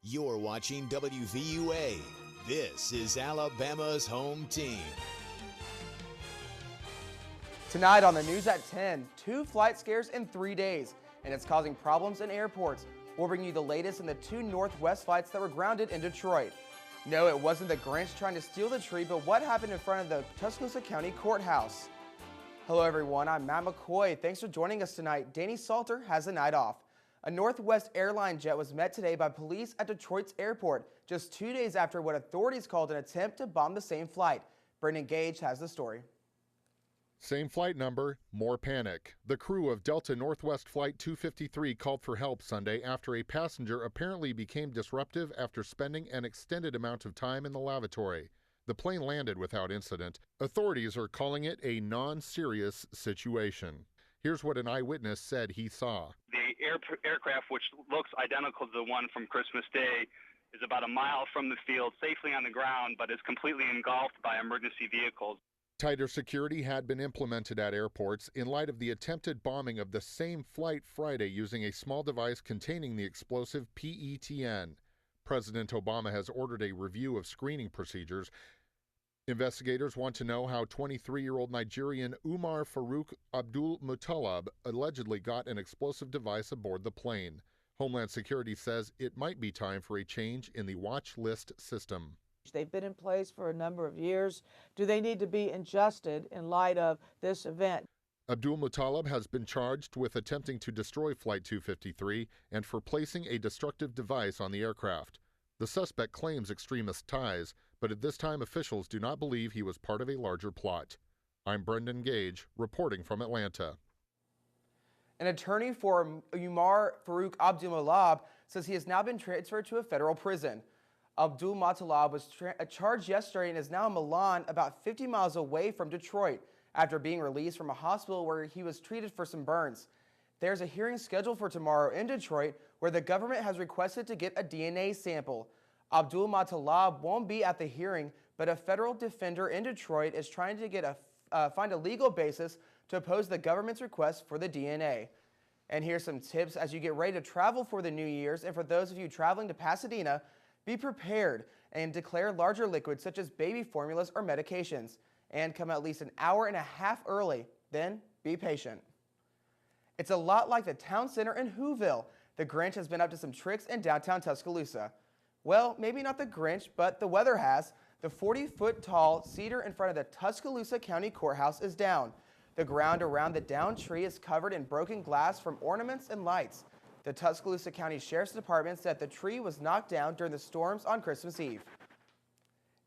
You're watching WVUA. This is Alabama's home team. Tonight on the news at 10, 2 flight scares in 3 days, and it's causing problems in airports. We'll bring you the latest in the 2 Northwest flights that were grounded in Detroit. No, it wasn't the Grinch trying to steal the tree, but what happened in front of the Tuscaloosa County Courthouse. Hello everyone, I'm Matt McCoy. Thanks for joining us tonight. Danny Salter has the night off. A Northwest airline jet was met today by police at Detroit's airport, just 2 days after what authorities called an attempt to bomb the same flight. Brendan Gage has the story. Same flight number, more panic. The crew of Delta Northwest Flight 253 called for help Sunday after a passenger apparently became disruptive after spending an extended amount of time in the lavatory. The plane landed without incident. Authorities are calling it a non-serious situation. Here's what an eyewitness said he saw. The aircraft, which looks identical to the one from Christmas Day, is about a mile from the field, safely on the ground, but is completely engulfed by emergency vehicles. Tighter security had been implemented at airports in light of the attempted bombing of the same flight Friday using a small device containing the explosive PETN. President Obama has ordered a review of screening procedures. Investigators want to know how 23-year-old Nigerian Umar Farouk Abdul Muttalab allegedly got an explosive device aboard the plane. Homeland Security says it might be time for a change in the watch list system. They've been in place for a number of years. Do they need to be adjusted in light of this event? Abdul Muttalab has been charged with attempting to destroy Flight 253 and for placing a destructive device on the aircraft. The suspect claims extremist ties, but at this time officials do not believe he was part of a larger plot. I'm Brendan Gage, reporting from Atlanta. An attorney for Umar Farouk Abdul Muttalab says he has now been transferred to a federal prison. Abdul Muttalab was charged yesterday and is now in Milan, about 50 miles away from Detroit, after being released from a hospital where he was treated for some burns. There's a hearing scheduled for tomorrow in Detroit where the government has requested to get a DNA sample. Abdul Muttalab won't be at the hearing, but a federal defender in Detroit is trying to find a legal basis to oppose the government's request for the DNA. And here's some tips as you get ready to travel for the New Year's, and for those of you traveling to Pasadena, be prepared and declare larger liquids such as baby formulas or medications, and come at least an hour and a half early. Then be patient. It's a lot like the town center in Whoville. The Grinch has been up to some tricks in downtown Tuscaloosa. Well, maybe not the Grinch, but the weather has. The 40-foot-tall cedar in front of the Tuscaloosa County Courthouse is down. The ground around the downed tree is covered in broken glass from ornaments and lights. The Tuscaloosa County Sheriff's Department said the tree was knocked down during the storms on Christmas Eve.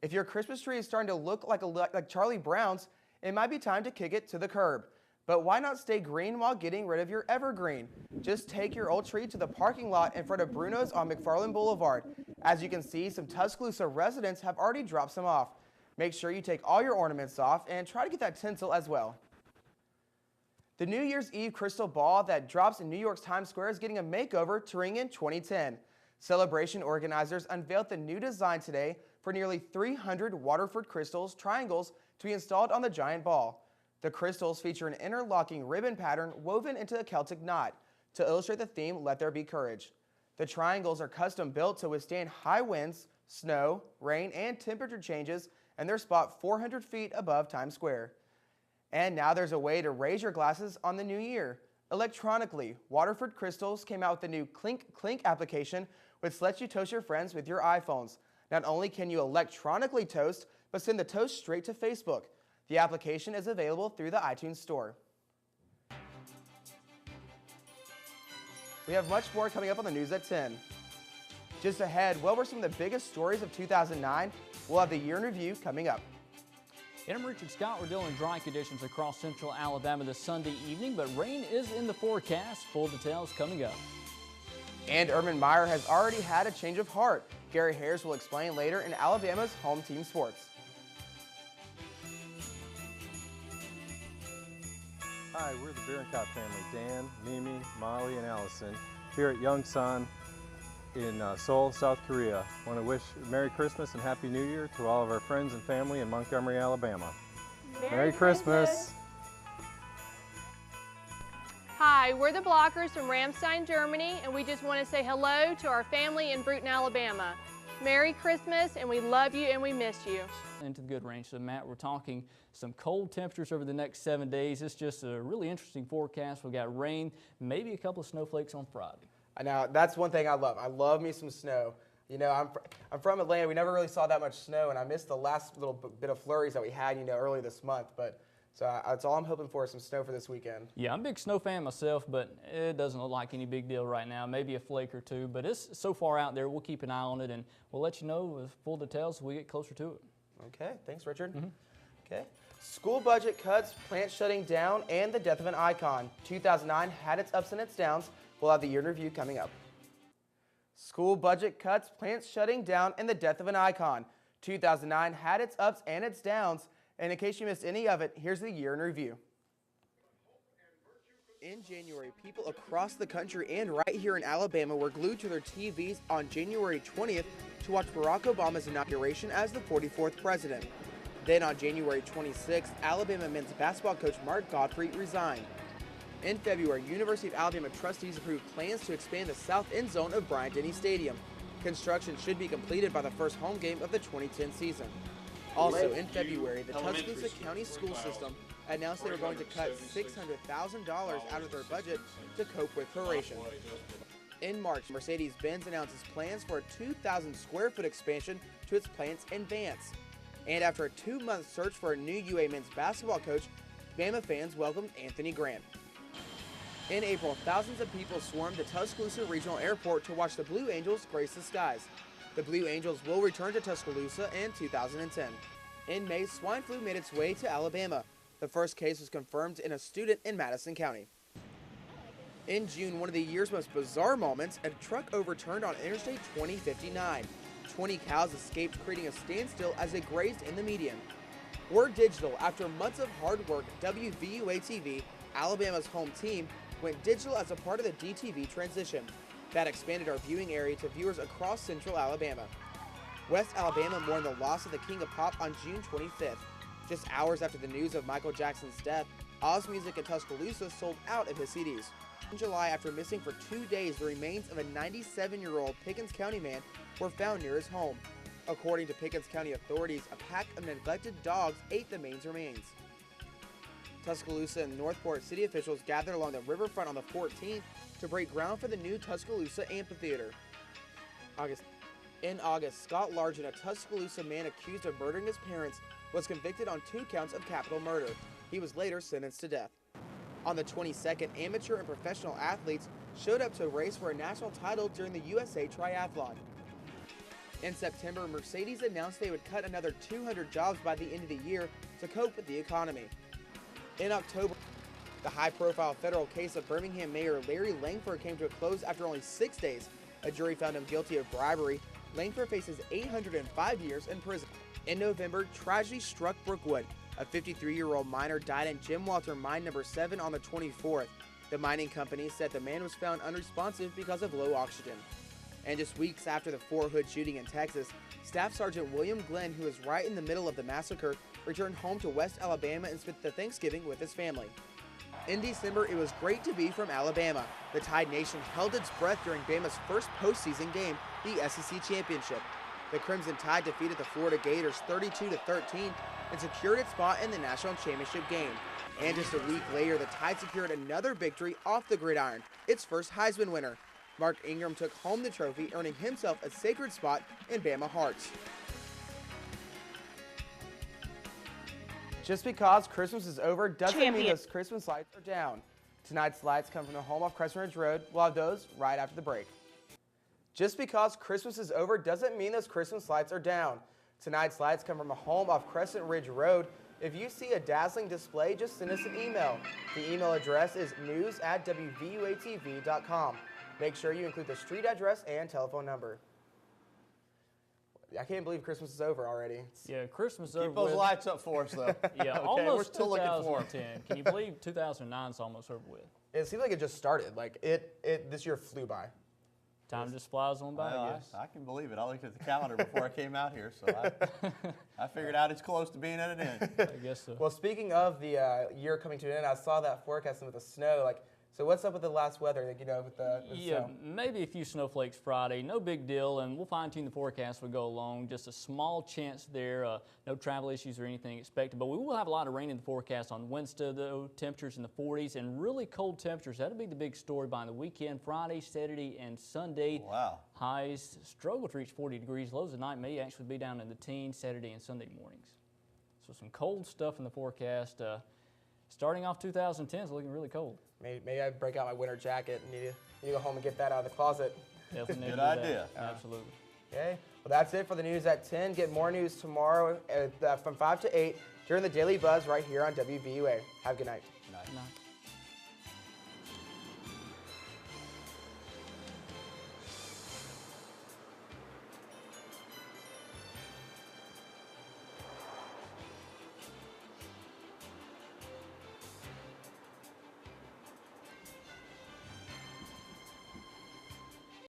If your Christmas tree is starting to look like Charlie Brown's, it might be time to kick it to the curb. But why not stay green while getting rid of your evergreen? Just take your old tree to the parking lot in front of Bruno's on McFarland Boulevard. As you can see, some Tuscaloosa residents have already dropped some off. Make sure you take all your ornaments off and try to get that tinsel as well. The New Year's Eve crystal ball that drops in New York's Times Square is getting a makeover to ring in 2010. Celebration organizers unveiled the new design today for nearly 300 Waterford crystals triangles to be installed on the giant ball. The crystals feature an interlocking ribbon pattern woven into a Celtic knot to illustrate the theme, Let There Be Courage. The triangles are custom built to withstand high winds, snow, rain, and temperature changes, and they're spot 400 feet above Times Square. And now there's a way to raise your glasses on the new year. Electronically, Waterford Crystals came out with the new Clink Clink application, which lets you toast your friends with your iPhones. Not only can you electronically toast, but send the toast straight to Facebook. The application is available through the iTunes Store. We have much more coming up on the news at 10. Just ahead, what were some of the biggest stories of 2009? We'll have the year in review coming up. I'm Richard Scott. We're dealing with dry conditions across central Alabama this Sunday evening, but rain is in the forecast. Full details coming up. And Urban Meyer has already had a change of heart. Gary Harris will explain later in Alabama's home team sports. Hi, we're the Berencott family, Dan, Mimi, Molly, and Allison, here at Yongsan in Seoul, South Korea. I want to wish Merry Christmas and Happy New Year to all of our friends and family in Montgomery, Alabama. Merry Christmas! Hi, we're the Blockers from Ramstein, Germany, and we just want to say hello to our family in Bruton, Alabama. Merry Christmas, and we love you and we miss you. Into the good range. So Matt, we're talking some cold temperatures over the next 7 days. It's just a really interesting forecast. We've got rain, maybe a couple of snowflakes on Friday. Now, that's one thing I love. I love me some snow. You know, I'm from Atlanta. We never really saw that much snow, and I missed the last little bit of flurries that we had, you know, early this month. But so that's all I'm hoping for is some snow for this weekend. Yeah, I'm a big snow fan myself, but it doesn't look like any big deal right now. Maybe a flake or two, but it's so far out there. We'll keep an eye on it, and we'll let you know with full details as we get closer to it. Okay, thanks, Richard. Okay. School budget cuts, plants shutting down, and the death of an icon. 2009 had its ups and its downs. We'll have the year in review coming up. School budget cuts, plants shutting down, and the death of an icon. 2009 had its ups and its downs. And in case you missed any of it, here's the year in review. In January, people across the country and right here in Alabama were glued to their TVs on January 20th to watch Barack Obama's inauguration as the 44th president. Then on January 26th, Alabama men's basketball coach Mark Godfrey resigned. In February, University of Alabama trustees approved plans to expand the south end zone of Bryant-Denny Stadium. Construction should be completed by the first home game of the 2010 season. Also in February, the Tuscaloosa County School System announced they were going to cut $600,000 out of their budget to cope with proration. In March, Mercedes-Benz announces plans for a 2,000 square foot expansion to its plants in Vance. And after a 2-month search for a new UA men's basketball coach, Bama fans welcomed Anthony Grant. In April, thousands of people swarmed the Tuscaloosa Regional Airport to watch the Blue Angels grace the skies. The Blue Angels will return to Tuscaloosa in 2010. In May, swine flu made its way to Alabama. The first case was confirmed in a student in Madison County. In June, one of the year's most bizarre moments, a truck overturned on Interstate 2059. 20 cows escaped, creating a standstill as they grazed in the median. We're digital. After months of hard work, WVUA TV, Alabama's home team, went digital as a part of the DTV transition. That expanded our viewing area to viewers across central Alabama. West Alabama mourned the loss of the King of Pop on June 25th. Just hours after the news of Michael Jackson's death, Oz Music in Tuscaloosa sold out of his CDs. In July, after missing for 2 days, the remains of a 97-year-old Pickens County man were found near his home. According to Pickens County authorities, a pack of neglected dogs ate the man's remains. Tuscaloosa and Northport city officials gathered along the riverfront on the 14th to break ground for the new Tuscaloosa Amphitheater. In August, Scott Largent, a Tuscaloosa man accused of murdering his parents, was convicted on 2 counts of capital murder. He was later sentenced to death. On the 22nd, amateur and professional athletes showed up to race for a national title during the USA Triathlon. In September, Mercedes announced they would cut another 200 jobs by the end of the year to cope with the economy. In October, the high-profile federal case of Birmingham Mayor Larry Langford came to a close after only 6 days. A jury found him guilty of bribery. Langford faces 805 years in prison. In November, tragedy struck Brookwood. A 53-year-old miner died in Jim Walter Mine No. 7 on the 24th. The mining company said the man was found unresponsive because of low oxygen. And just weeks after the Fort Hood shooting in Texas, Staff Sergeant William Glenn, who was right in the middle of the massacre, returned home to West Alabama and spent the Thanksgiving with his family. In December, it was great to be from Alabama. The Tide Nation held its breath during Bama's first postseason game, the SEC Championship. The Crimson Tide defeated the Florida Gators 32-13 and secured its spot in the national championship game. And just a week later, the Tide secured another victory off the gridiron, its first Heisman winner. Mark Ingram took home the trophy, earning himself a sacred spot in Bama hearts. Just because Christmas is over doesn't mean those Christmas lights are down. Tonight's lights come from the home off Crescent Ridge Road. We'll have those right after the break. Just because Christmas is over doesn't mean those Christmas lights are down. Tonight's lights come from a home off Crescent Ridge Road. If you see a dazzling display, just send us an email. The email address is news@wvuatv.com. Make sure you include the street address and telephone number. I can't believe Christmas is over already. Yeah, Christmas is over. Keep those lights up for us, though. Yeah, okay, almost we're still looking for 2010. Can you believe 2009 is almost over with? It seems like it just started. Like this year flew by. Time just flies on by, well, I guess. I can believe it. I looked at the calendar before I came out here, so I figured out it's close to being at an end. I guess so. Well, speaking of the year coming to an end, I saw that forecast with the snow. Like So what's up with the last weather? You know, with the Yeah, snow? maybe a few snowflakes Friday. No big deal, and we'll fine-tune the forecast as we go along. Just a small chance there. No travel issues or anything expected, but we will have a lot of rain in the forecast on Wednesday, though. Temperatures in the 40s and really cold temperatures. That'll be the big story by the weekend, Friday, Saturday, and Sunday. Wow. Highs struggle to reach 40 degrees. Lows at night may actually be down in the teens Saturday and Sunday mornings. So some cold stuff in the forecast. Starting off 2010 is looking really cold. Maybe I break out my winter jacket and need to go home and get that out of the closet. Definitely need Good to do that. idea. Absolutely. Okay, well that's it for the news at 10. Get more news tomorrow from 5 to 8 during the Daily Buzz right here on WVUA. Have a good night. Nice. Night.